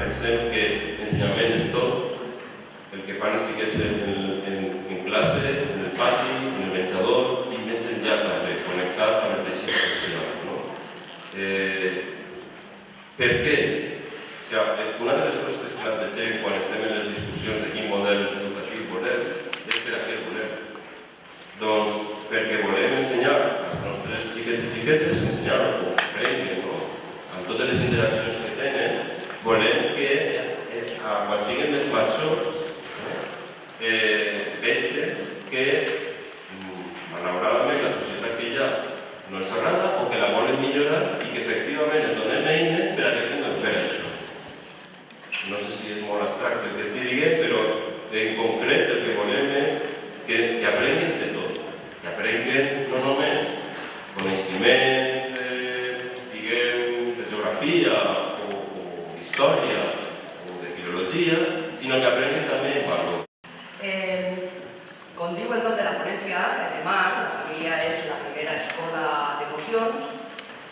pensem que ensenyament és tot, el que fan els xiquets en classe, en el pati, en el menjador i més enllà també, connectat amb el teixit social. Per què? Una de les coses que es plantegem quan estem en les discussions de quin model educatiu volem és per a què volem. Doncs perquè volem ensenyar als nostres xiquets i xiquetes, ensenyar o aprendre, amb totes les interaccions que tenen, volem que quan siguin més majors vegin que malauradament la societat que hi ha no els agrada o que la volen millorar i que efectivament es donen eines per a que puguen fer això. No sé si és molt abstracte el que estic dient, però en concret el que volem és que aprenguin de tot, que aprenguin no només coneixements de geografia o història o de filologia, sinó que aprenguin també en valor. Com diu el nom de la ponència, demà la família és la primera escola d'emocions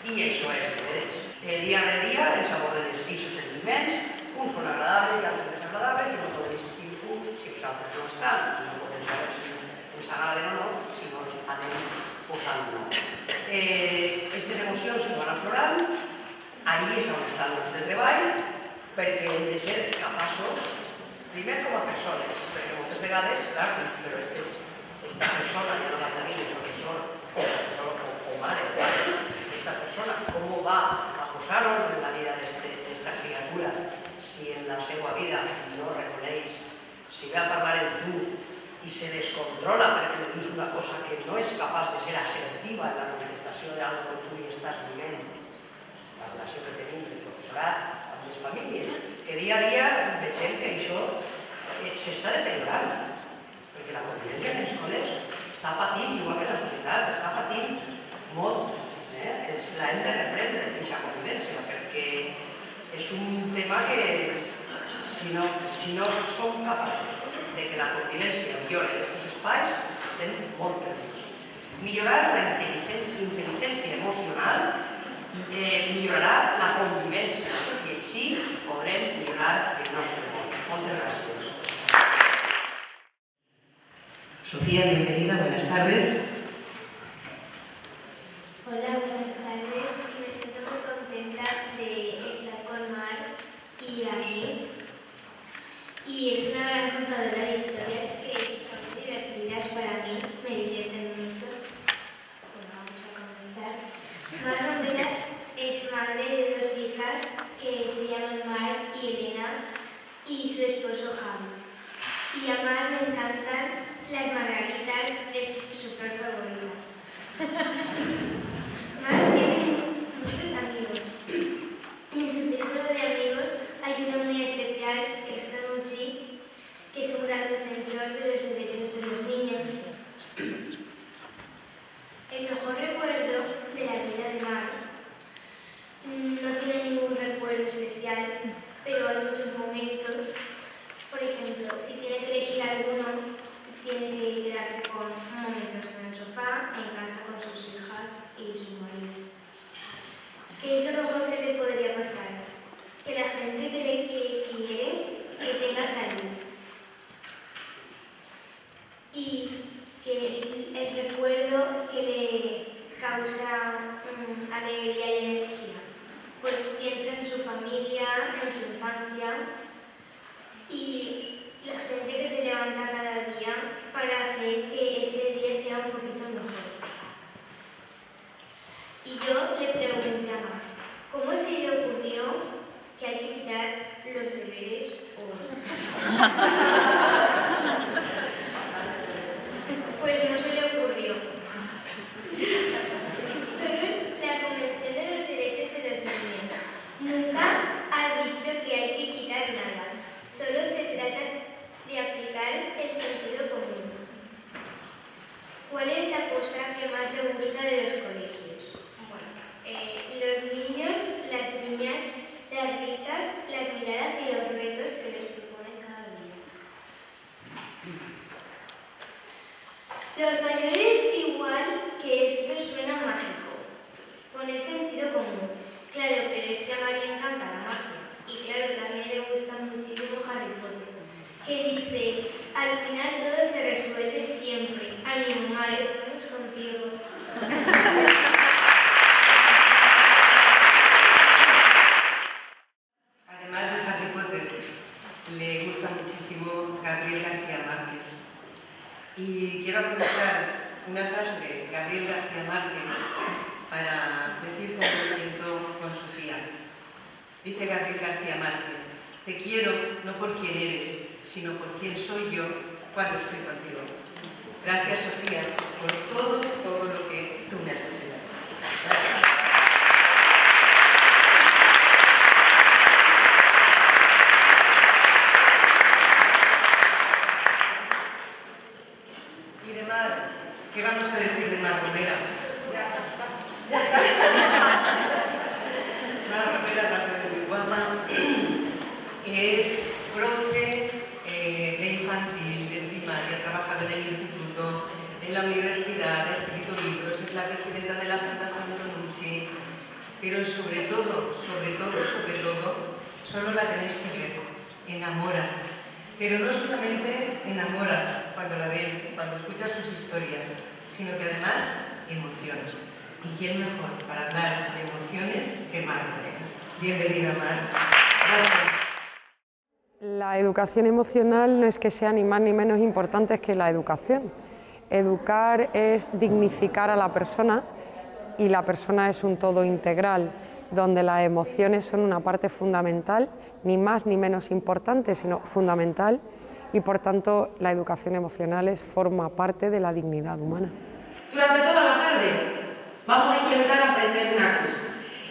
i això és deberes. Dia rere dia ens aborden els guixos sentiments, uns són agradables i altres desagradables i no podem existir uns si els altres no estan. No podem saber si ens agraden o no, si no els anem posant no. Aquestes emocions que van aflorant, ahí és on està el nostre treball, perquè hem de ser capaços, primer com a persones, perquè moltes vegades, clar, però esta persona, ja no vas a dir el professor o mare, esta persona, com va a posar ordre en la vida d'esta criatura si en la seva vida no reconeix, si ve a parlar amb tu i se descontrola perquè li dius una cosa que no és capaç de ser assertiva en la contestació d'algo que tu li estàs dient, la relació que tenim el professorat amb les famílies, que dia a dia veiem que això s'està deteriorant, perquè la convivència en les escoles està patint, igual que la societat, està patint molt. La hem de reprendre, aquesta convivència, perquè és un tema que, si no som capaços de que la convivència millore en aquests espais, estem molt perduts. Millorar la intel·ligència emocional millorarà la convivència i així podrem millorar el nostre món. Moltes gràcies. Sofía, bienvenida, buenas tardes. Hola, buenas tardes. Me siento muy contenta de estar con Mar y aquí. Y es una gran contadora de historias que son divertidas para mí, me divierten mucho. Bueno, vamos a comenzar. Mar Romera es madre de 2 hijas que se llaman Mar y Elena y su esposo Javi. Y a Mar le encantan las margaritas, es su flor favorita. Mar tiene muchos amigos y en su círculo de amigos hay uno muy especial, que es Tonucci, que es un gran defensor de los derechos de los niños. El mejor recuerdo de la vida de Mar no tiene ningún recuerdo especial, pero hay muchos momentos. Por ejemplo, si tiene que elegir alguno, tiene que quedarse con momentos en el sofá, en casa con sus hijas y su marido. ¿Qué es lo mejor que le podría pasar? Que la gente que le quiere, que tenga salud. Y que es el recuerdo que le causa alegría y energía. Pues piensa en su familia, en su infancia y la gente que se levanta cada día para hacer que ese día sea un poquito mejor. Y yo le pregunté a Mar, ¿cómo se le ocurrió que hay que quitar los deberes hoy? Pues no se le ocurrió. Solo la Convención de los Derechos de los Niños nunca ha dicho que hay que quitar nada. Solo se trata de aplicar el sentido común. ¿Cuál es la cosa que más le gusta de los colegios? Los niños, las niñas, las risas, las miradas y los retos que les proponen cada día. Al final todo se resuelve siempre. Ánimo, Mar, estamos contigo. Además de Harry Potter, le gusta muchísimo Gabriel García Márquez. Y quiero aprovechar una frase de Gabriel García Márquez para decir cómo me siento con Sofía. Dice Gabriel García Márquez: te quiero no por quién eres, sino por quién soy yo cuando estoy contigo. Gracias, Sofía, por todo lo que tú me has enseñado. Gracias. Y de Mar, ¿qué vamos a decir de Mar Romera? Mar Romera, aparte de muy guapa, es profe de infantil, de primaria, ha trabajado en el instituto, en la universidad, ha escrito libros, es la presidenta de la Fundación Tonucci, pero sobre todo, solo la tenéis que ver, enamora. Pero no solamente enamoras cuando la ves, cuando escuchas sus historias, sino que además emocionas. ¿Y quién mejor para hablar de emociones que Mar? Bienvenida, Mar. Gracias. La educación emocional no es que sea ni más ni menos importante que la educación. Educar es dignificar a la persona y la persona es un todo integral, donde las emociones son una parte fundamental, ni más ni menos importante, sino fundamental, y por tanto la educación emocional forma parte de la dignidad humana. Durante toda la tarde vamos a intentar aprender una cosa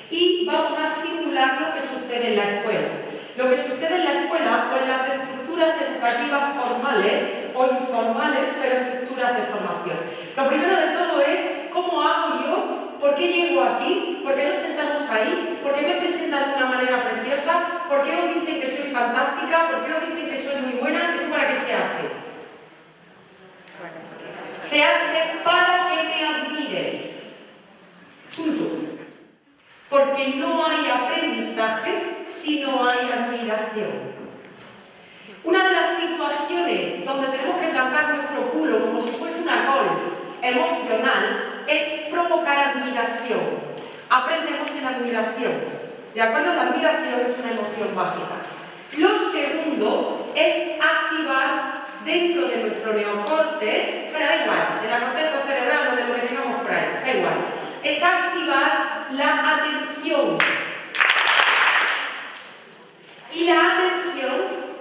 y vamos a simular lo que sucede en la escuela. Lo que sucede en la escuela con las estructuras educativas formales o informales, pero estructuras de formación. Lo primero de todo es cómo hago yo, por qué llego aquí, por qué nos sentamos ahí, por qué me presentan de una manera preciosa, por qué os dicen que soy fantástica, por qué os dicen que soy muy buena. ¿Esto para qué se hace? Se hace para que me admires. Punto. Porque no hay aprendizaje si no hay admiración. Una de las situaciones donde tenemos que plantar nuestro culo como si fuese una col emocional es provocar admiración. Aprendemos en admiración. ¿De acuerdo? La admiración es una emoción básica. Lo segundo es activar dentro de nuestro neocórtex, pero da igual, de la corteza cerebral o de lo que tengamos por ahí, da igual. Es activar la atención. Y la atención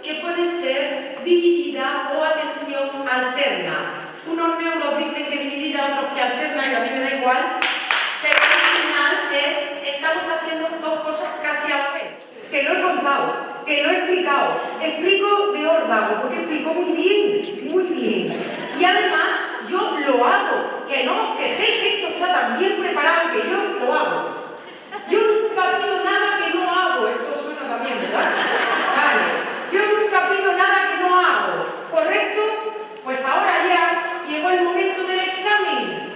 que puede ser dividida o atención alterna. Unos neuros dicen que dividida, otros que alterna, y a mí me da igual, pero al final estamos haciendo dos cosas casi a la vez. Te lo he contado, te lo he explicado. Explico de órdago, porque explico muy bien, muy bien. Y además, yo lo hago, que no os quejéis que esto está tan bien preparado que yo lo hago. Yo nunca pido nada que no hago, esto suena también, ¿verdad? Vale. Yo nunca pido nada que no hago, ¿correcto? Pues ahora ya llegó el momento del examen.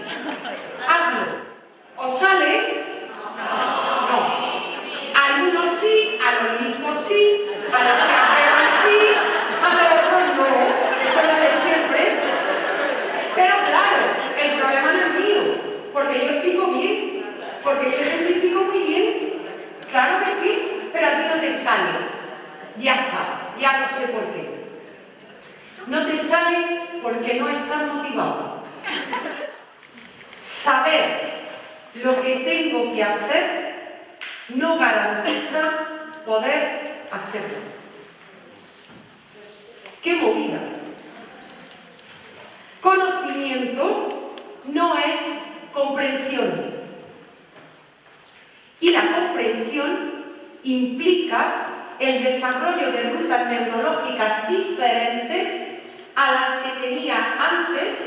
Hazlo. ¿Os sale? No. Algunos sí, a los listos sí, a los que apelan sí, a los otros no. Esto es lo de siempre. Pero claro, el problema no es mío, porque yo explico bien, porque yo ejemplifico muy bien. Claro que sí, pero a ti no te sale. Ya está, ya no sé por qué. No te sale porque no estás motivado. Saber lo que tengo que hacer no garantiza poder hacerlo. ¡Qué movida! Conocimiento no es comprensión. Y la comprensión implica el desarrollo de rutas neurológicas diferentes a las que tenía antes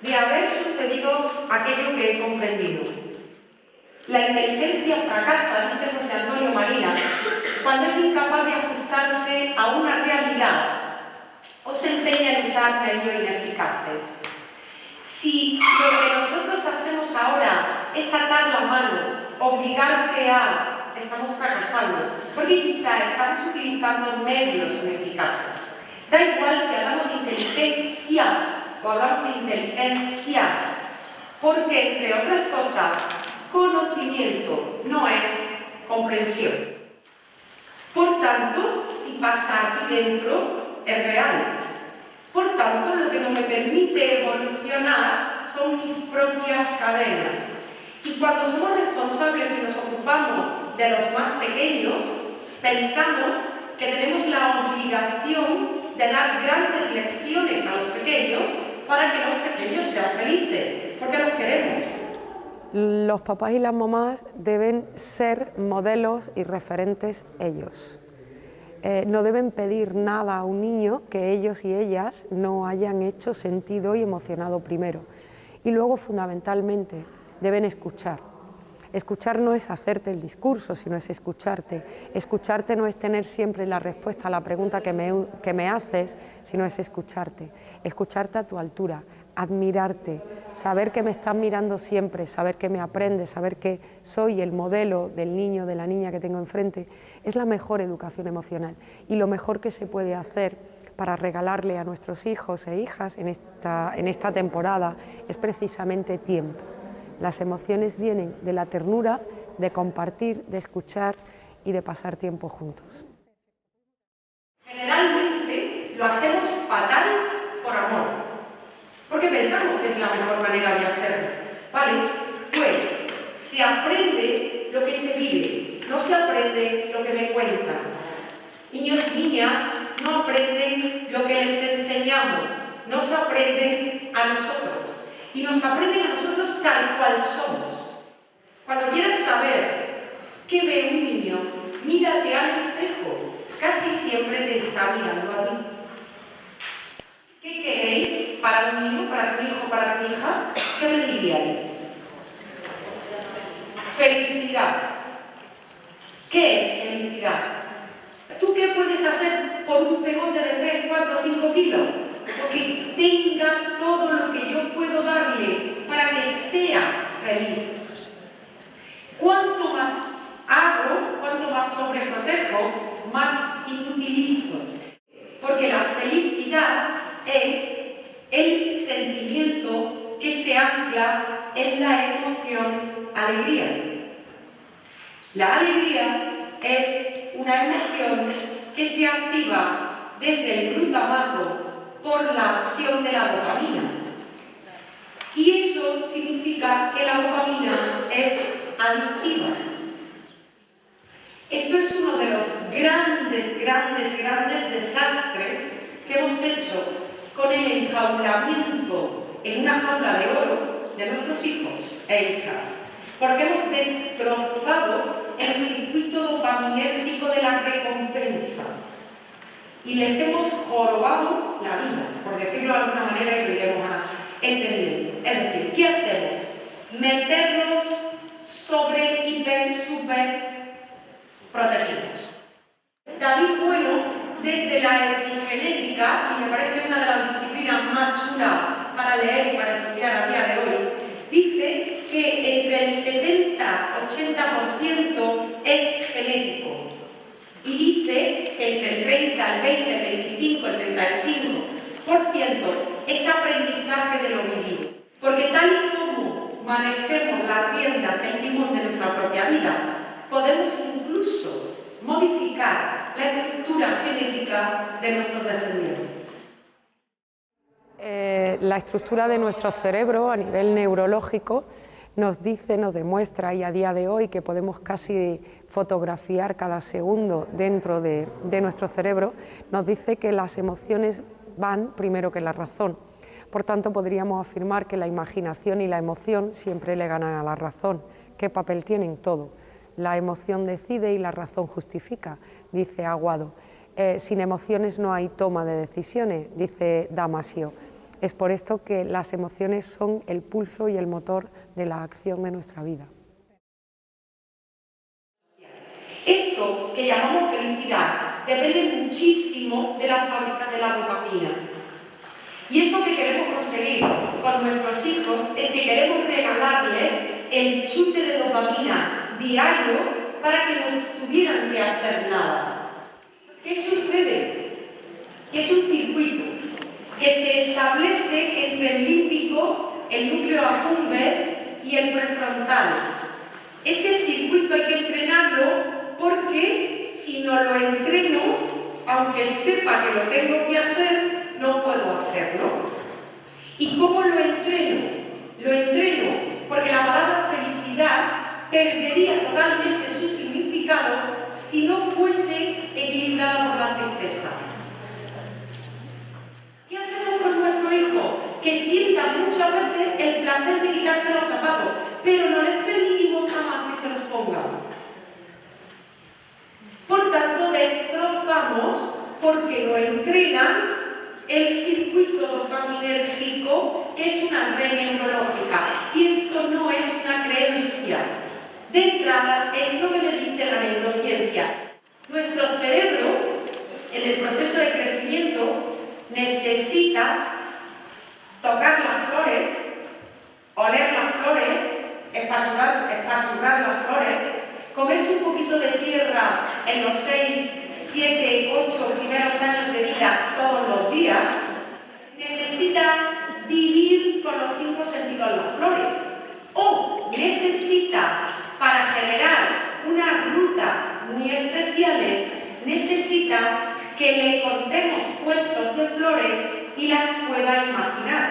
de haber sucedido aquello que he comprendido. La inteligencia fracasa, dice José Antonio Marina, cuando es incapaz de ajustarse a una realidad o se empeña en usar medios ineficaces. Si lo que nosotros hacemos ahora es atar la mano, obligarte a, estamos fracasando, porque quizá estamos utilizando medios ineficaces. Da igual si hablamos de inteligencia o hablamos de inteligencias, porque, entre otras cosas, conocimiento no es comprensión. Por tanto, si pasa aquí dentro, es real. Por tanto, lo que no me permite evolucionar son mis propias cadenas. Y cuando somos responsables y nos ocupamos de los más pequeños, pensamos que tenemos la obligación de dar grandes lecciones a los pequeños para que los pequeños sean felices, porque los queremos. Los papás y las mamás deben ser modelos y referentes ellos. No deben pedir nada a un niño que ellos y ellas no hayan hecho sentido y emocionado primero. Y luego, fundamentalmente, deben escuchar. Escuchar no es hacerte el discurso, sino es escucharte. Escucharte no es tener siempre la respuesta a la pregunta que me haces, sino es escucharte. Escucharte a tu altura, admirarte, saber que me estás mirando siempre, saber que me aprendes, saber que soy el modelo del niño, de la niña que tengo enfrente, es la mejor educación emocional y lo mejor que se puede hacer para regalarle a nuestros hijos e hijas en esta temporada es precisamente tiempo. Las emociones vienen de la ternura, de compartir, de escuchar y de pasar tiempo juntos. Generalmente lo hacemos fatal por amor, porque pensamos que es la mejor manera de hacerlo. ¿Vale? Pues se aprende lo que se vive, no se aprende lo que me cuentan. Niños y niñas no aprenden lo que les enseñamos, nos aprenden a nosotros. Y nos aprenden a nosotros tal cual somos. Cuando quieras saber qué ve un niño, mírate al espejo. Casi siempre te está mirando a ti. ¿Qué queréis para un niño, para tu hijo, para tu hija? ¿Qué me diríais? Felicidad. ¿Qué es felicidad? ¿Tú qué puedes hacer por un pegote de 3, 4, 5 kilos? Que tenga todo lo que yo puedo darle para que sea feliz. Cuanto más hago, cuanto más sobreprotejo, más inutilizo. Porque la felicidad es el sentimiento que se ancla en la emoción alegría. La alegría es una emoción que se activa desde el glutamato por la acción de la dopamina. Y eso significa que la dopamina es adictiva. Esto es uno de los grandes desastres que hemos hecho con el enjaulamiento en una jaula de oro de nuestros hijos e hijas, porque hemos destrozado el circuito dopaminérgico de la recompensa. Y les hemos jorobado la vida, por decirlo de alguna manera, y lo iremos entendiendo. Es decir, ¿qué hacemos? Meterlos sobre super protegidos. David Bueno, desde la epigenética, y me parece una de las disciplinas más chulas para leer y para estudiar a día de hoy, dice que entre el 70-80% es genético. Y dice que entre el 30, el 20, el 25, el 35% es aprendizaje de lo vivido. Porque tal y como manejemos las riendas, el timón de nuestra propia vida, podemos incluso modificar la estructura genética de nuestros descendientes. La estructura de nuestro cerebro a nivel neurológico nos dice, nos demuestra, y a día de hoy que podemos casi fotografiar cada segundo dentro de nuestro cerebro, nos dice que las emociones van primero que la razón. Por tanto, podríamos afirmar que la imaginación y la emoción siempre le ganan a la razón. ¿Qué papel tienen? Todo. La emoción decide y la razón justifica, dice Aguado. Sin emociones no hay toma de decisiones, dice Damasio. Es por esto que las emociones son el pulso y el motor de la acción de nuestra vida. Esto que llamamos felicidad depende muchísimo de la fábrica de la dopamina. Y eso que queremos conseguir con nuestros hijos es que queremos regalarles el chute de dopamina diario para que no tuvieran que hacer nada. ¿Qué sucede? Que su no lo entreno, aunque sepa que lo tengo que hacer, no puedo hacerlo. ¿Y cómo lo entreno? Lo entreno porque la palabra felicidad perdería totalmente su significado si no fuese equilibrada por la tristeza. ¿Qué hacemos con nuestro hijo? Que sienta muchas veces el placer de quitarse los zapatos, pero no les permitimos jamás que se los pongan. Por tanto, destrozamos, porque lo entrenan, el circuito dopaminérgico, que es una red neurológica. Y esto no es una creencia. De entrada, es lo que me dice la neurociencia. Nuestro cerebro, en el proceso de crecimiento, necesita tocar las flores, oler las flores, espachurrar las flores, comerse un poquito de tierra en los 6, 7, 8 primeros años de vida todos los días, necesita vivir con los 5 sentidos en las flores, o necesita, para generar unas rutas muy especiales, necesita que le contemos cuentos de flores y las pueda imaginar.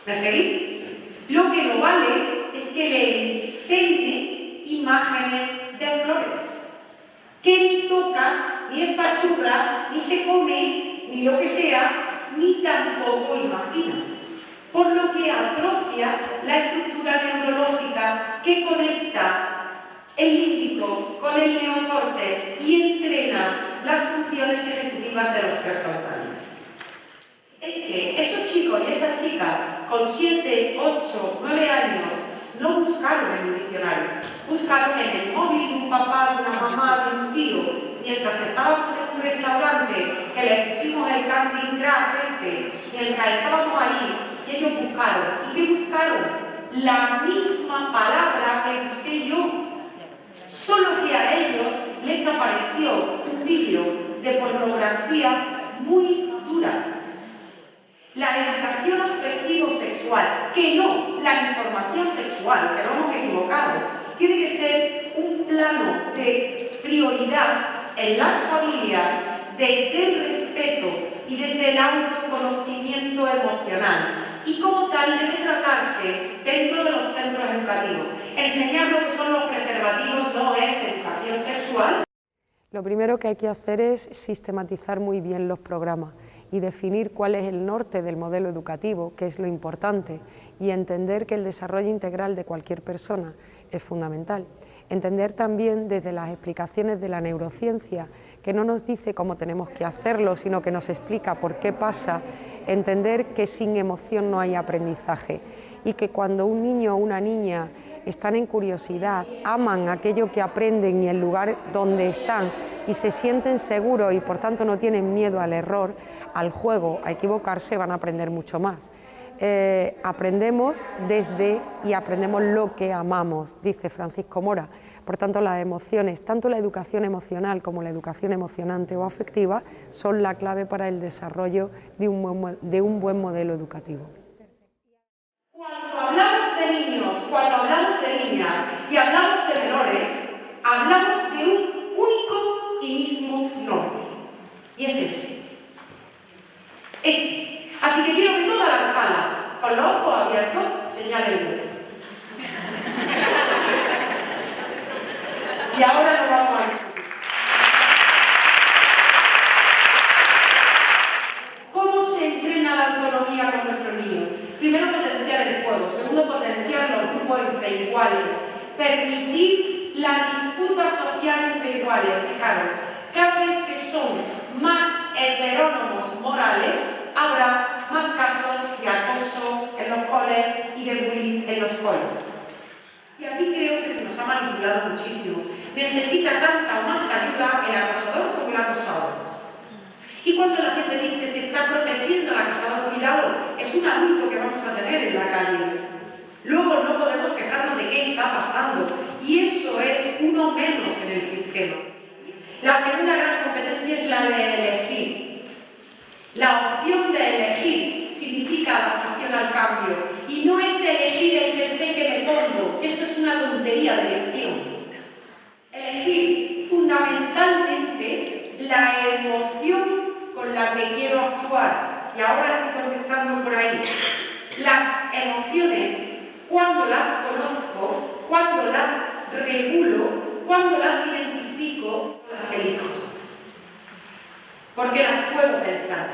¿Me seguís? Lo que no vale es que le enseñe imágenes de flores, que ni toca, ni espachurra, ni se come, ni lo que sea, ni tampoco imagina. Por lo que atrofia la estructura neurológica que conecta el límbico con el neocórtex y entrena las funciones ejecutivas de los prefrontales. Es que esos chicos y esas chicas con 7, 8, 9 años no buscaron en un diccionario, buscaron en el móvil de un papá, de una mamá, de un tío. Mientras estábamos en un restaurante que le pusimos el Candy Crush mientras estábamos allí, y ellos buscaron. ¿Y qué buscaron? La misma palabra que busqué yo. Solo que a ellos les apareció un vídeo de pornografía muy dura. La educación afectivo-sexual, que no la información sexual, que no hemos equivocado, tiene que ser un plano de prioridad en las familias desde el respeto y desde el autoconocimiento emocional. Y como tal debe tratarse dentro de los centros educativos. Enseñar lo que son los preservativos no es educación sexual. Lo primero que hay que hacer es sistematizar muy bien los programas y definir cuál es el norte del modelo educativo, que es lo importante, y entender que el desarrollo integral de cualquier persona es fundamental. Entender también desde las explicaciones de la neurociencia, que no nos dice cómo tenemos que hacerlo, sino que nos explica por qué pasa, entender que sin emoción no hay aprendizaje y que cuando un niño o una niña están en curiosidad, aman aquello que aprenden y el lugar donde están y se sienten seguros y por tanto no tienen miedo al error, al juego, a equivocarse, van a aprender mucho más. Aprendemos desde y aprendemos lo que amamos, dice Francisco Mora. Por tanto, las emociones, tanto la educación emocional como la educación emocionante o afectiva, son la clave para el desarrollo de un buen modelo educativo. Cuando hablamos de niños, cuando hablamos de niñas y hablamos de menores, hablamos de un único y mismo norte. Y es ese. Así que quiero que todas las salas, con los ojos abiertos, señalen el norte. Y ahora lo vamos a discutir. ¿Cómo se entrena la autonomía con nuestros niños? Primero, potenciar el juego. Segundo, potenciar los grupos entre iguales. Permitir la disputa social entre iguales. Fijaros, cada vez que son más heterónomos morales, habrá más casos de acoso en los coles y de bullying en los coles. Y aquí creo que se nos ha manipulado muchísimo. Necesita tanta o más ayuda el acosador como el acosador. Y cuando la gente dice que se está protegiendo al acosador, cuidado, es un adulto que vamos a tener en la calle. Luego no podemos quejarnos de qué está pasando. Y eso es uno menos en el sistema. La segunda gran competencia es la de elegir. La opción de elegir significa adaptación al cambio. Y no es elegir el jersey que me pongo. Eso es una tontería de elección. Elegir fundamentalmente la emoción con la que quiero actuar. Y ahora estoy contestando por ahí. Las emociones, cuando las conozco, cuando las regulo, cuando las identifico, las elijo. Porque las puedo pensar.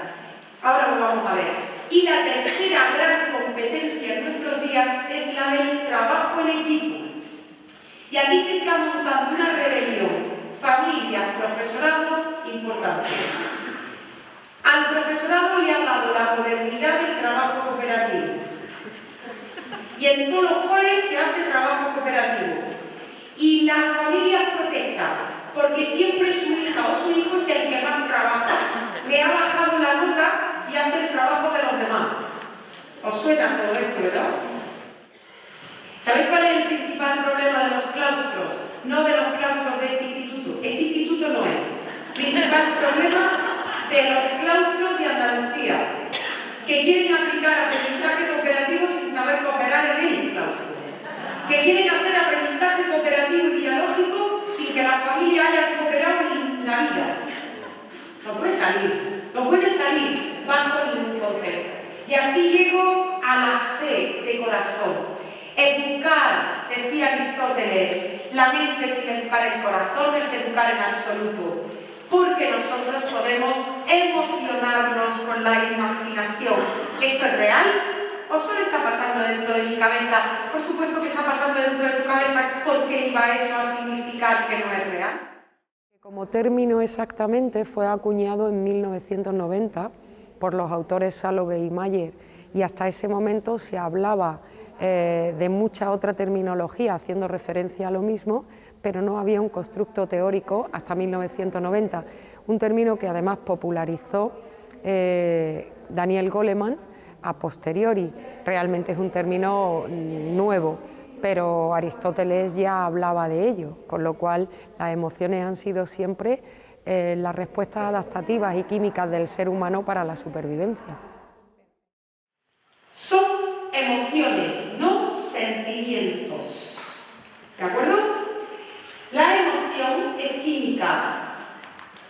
Ahora lo vamos a ver. Y la tercera gran competencia en nuestros días es la del trabajo en equipo. Y aquí se está montando una rebelión. Familia, profesorado, importante. Al profesorado le ha dado la modernidad del trabajo cooperativo. Y en todos los coles se hace trabajo cooperativo. Y las familias protestan, porque siempre su hija o su hijo es el que más trabaja. Le ha bajado la nota y hace el trabajo de los demás. ¿Os suena todo esto, verdad? ¿Sabéis cuál es el principal problema de los claustros? No de los claustros de este instituto. Este instituto no es. El principal problema de los claustros de Andalucía, que quieren aplicar aprendizaje cooperativo sin saber cooperar en el claustro. Que quieren hacer aprendizaje cooperativo y dialógico sin que la familia haya cooperado en la vida. No puede salir. No puede salir bajo ningún concepto. Y así llego a la C de corazón. Educar, decía Aristóteles, la mente sin educar el corazón es educar en absoluto. Porque nosotros podemos emocionarnos con la imaginación. ¿Esto es real? ¿O solo está pasando dentro de mi cabeza? Por supuesto que está pasando dentro de tu cabeza, porque iba eso a significar que no es real. Como término exactamente fue acuñado en 1990 por los autores Salovey y Mayer, y hasta ese momento se hablaba de mucha otra terminología haciendo referencia a lo mismo, pero no había un constructo teórico hasta 1990, un término que además popularizó Daniel Goleman a posteriori. Realmente es un término nuevo, pero Aristóteles ya hablaba de ello, con lo cual las emociones han sido siempre las respuestas adaptativas y químicas del ser humano para la supervivencia. Son emociones, no sentimientos. ¿De acuerdo? La emoción es química.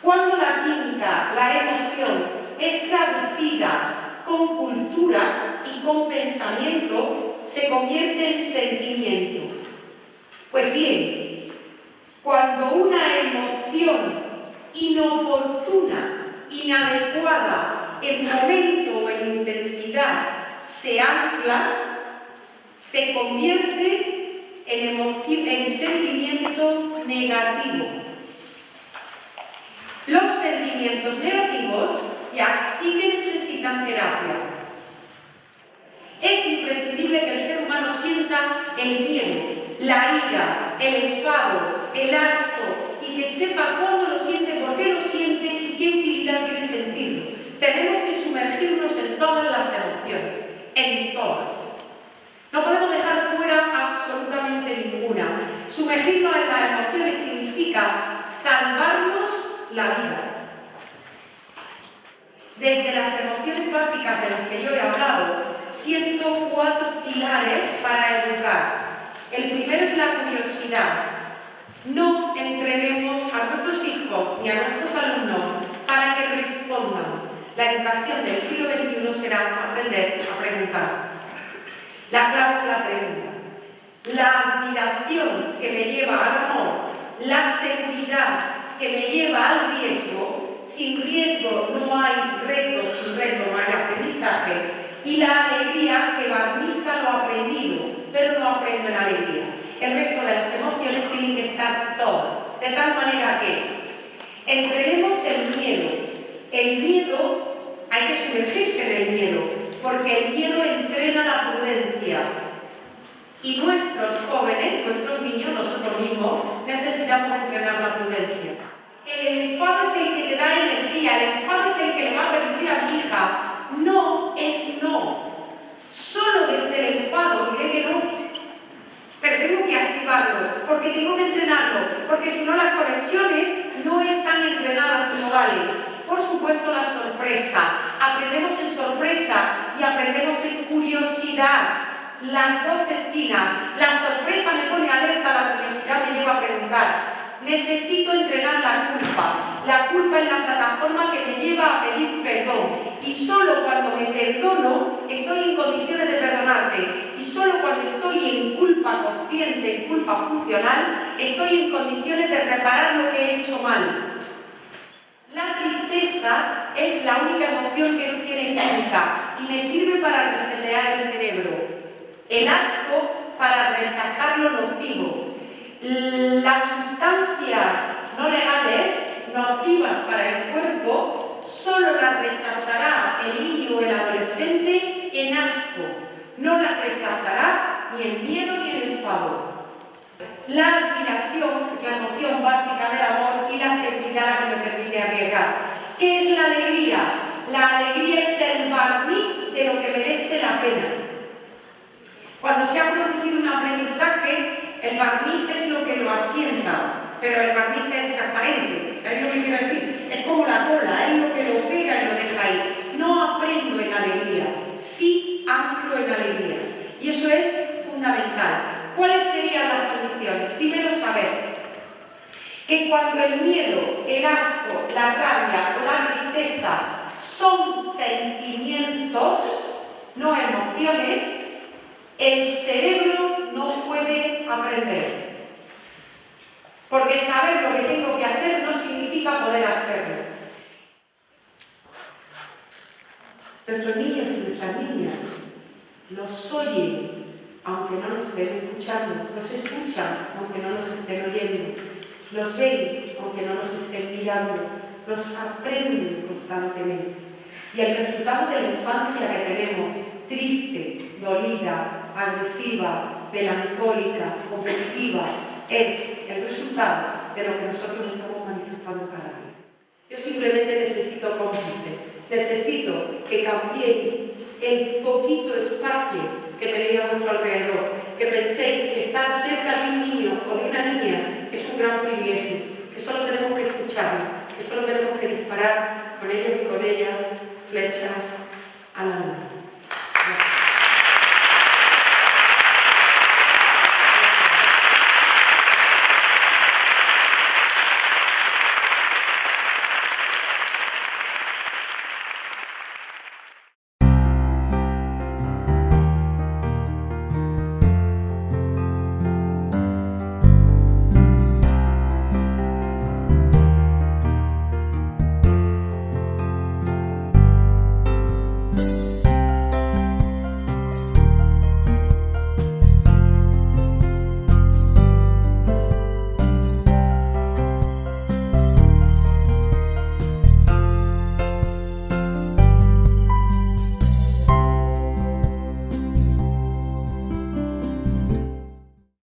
Cuando la química, la emoción, es traducida con cultura y con pensamiento, se convierte en sentimiento. Pues bien, cuando una emoción inoportuna, inadecuada en momento o en intensidad se ancla, se convierte en sentimiento negativo. Los sentimientos negativos ya sí que necesitan terapia. Es imprescindible que el ser humano sienta el miedo, la ira, el enfado, el asco, y que sepa cuándo lo siente, por qué lo siente y qué utilidad tiene sentirlo. Tenemos que sumergirnos en todas las emociones, en todas. No podemos dejar fuera absolutamente ninguna. Sumergirnos en las emociones significa salvarnos la vida. Desde las emociones básicas de las que yo he hablado, siento 4 pilares para educar. El primero es la curiosidad. No entrenemos a nuestros hijos ni a nuestros alumnos para que respondan. La educación del siglo XXI será aprender a preguntar. La clave es la pregunta. La admiración que me lleva al amor, la seguridad que me lleva al riesgo. Sin riesgo no hay reto, sin reto no hay aprendizaje. Y la alegría que barniza lo aprendido, pero no aprendo en alegría. El resto de las emociones tienen que estar todas, de tal manera que entrenemos el miedo. El miedo, hay que sumergirse en el miedo, porque el miedo entrena la prudencia. Y nuestros jóvenes, nuestros niños, nosotros mismos, necesitamos entrenar la prudencia. El enfado es el que te da energía, el enfado es el que le va a permitir a mi hija. No es no. Solo desde el enfado diré que no. Pero tengo que activarlo, porque tengo que entrenarlo, porque si no las conexiones no están entrenadas y no valen. Por supuesto la sorpresa. Aprendemos en sorpresa y aprendemos en curiosidad. Las dos esquinas. La sorpresa me pone alerta, la curiosidad me lleva a preguntar. Necesito entrenar la culpa. La culpa es la plataforma que me lleva a pedir perdón. Y solo cuando me perdono, estoy en condiciones de perdonarte. Y solo cuando estoy en culpa consciente, en culpa funcional, estoy en condiciones de reparar lo que he hecho mal. La tristeza es la única emoción que no tiene química y me sirve para resetear el cerebro. El asco para rechazar lo nocivo. Las sustancias no legales, nocivas para el cuerpo, solo las rechazará el niño o el adolescente en asco. No las rechazará ni en miedo ni en enfado. La admiración es la emoción básica del amor y la seguridad la que me permite arriesgar. ¿Qué es la alegría? La alegría es el barniz de lo que merece la pena. Cuando se ha producido un aprendizaje, el barniz es lo que lo asienta, pero el barniz es transparente. ¿Sabéis lo que quiero decir? Es como la cola, es lo que lo pega y lo deja ahí. No aprendo en alegría, sí anclo en alegría. Y eso es fundamental. ¿Cuáles serían las condiciones? Primero, saber que cuando el miedo, el asco, la rabia o la tristeza son sentimientos, no emociones, el cerebro no puede aprender. Porque saber lo que tengo que hacer no significa poder hacerlo. Nuestros niños y nuestras niñas nos oyen aunque no nos estén escuchando, nos escuchan aunque no nos estén oyendo, nos ven aunque no nos estén mirando, nos aprenden constantemente. Y el resultado de la infancia que tenemos, triste, dolida, agresiva, melancólica, competitiva, es el resultado de lo que nosotros estamos manifestando cada día. Yo simplemente necesito cómplice, necesito que cambiéis el poquito espacio que tenéis a vuestro alrededor, que penséis que estar cerca de un niño o de una niña es un gran privilegio, que solo tenemos que escucharlos, que solo tenemos que disparar con ellos y con ellas flechas a la luna.